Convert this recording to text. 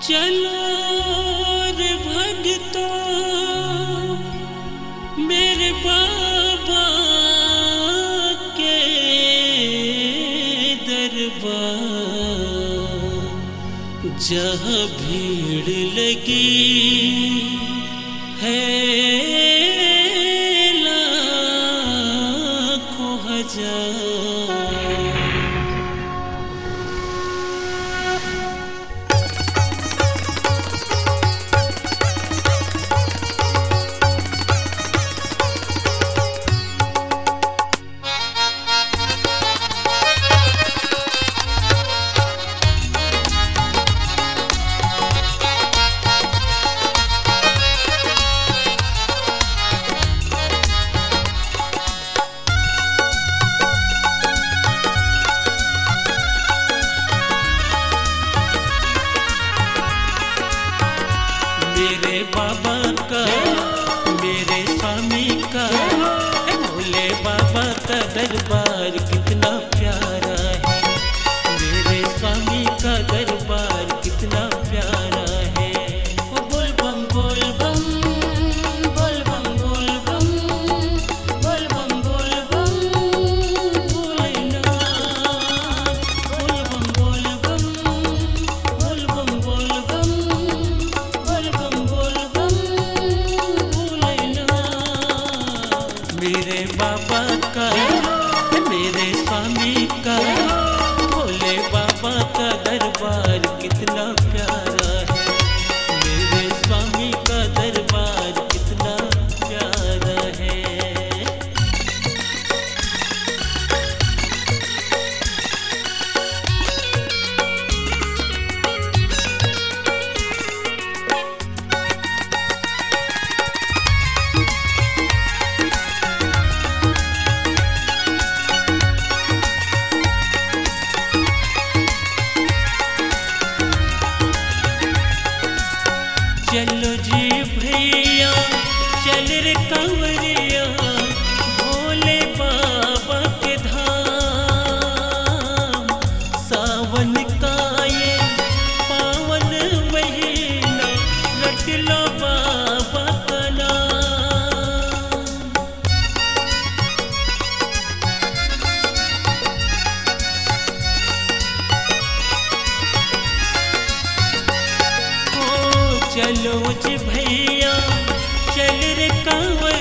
चलो रे भगतों मेरे बाबा के दरबार, जहाँ भीड़ लगी है लाखों हजार। मेरे बाबा का, मेरे स्वामी का, भोले बाबा का दरबार कितना प्यारा है। मेरे स्वामी का दरबार कितना प्यारा है। बोल बम बोल बम, बोल बम बोल बम, बोल बम बोल बम, भोलेनाथ। बोल बम बोल बम, बोल बम बोल बम, मेरे बाबा का, मेरे स्वामी का, भोले बाबा का दरबार कितना प्यारा है। मेरे स्वामी का दरबार कितना प्यारा है। चलो जी भैया चल रे कंवरिया, भोले बाबा के धाम। सावन का ये पावन महीना, रट लो बाबा का नाम। चलो जी भैया चल रे कंवरिया,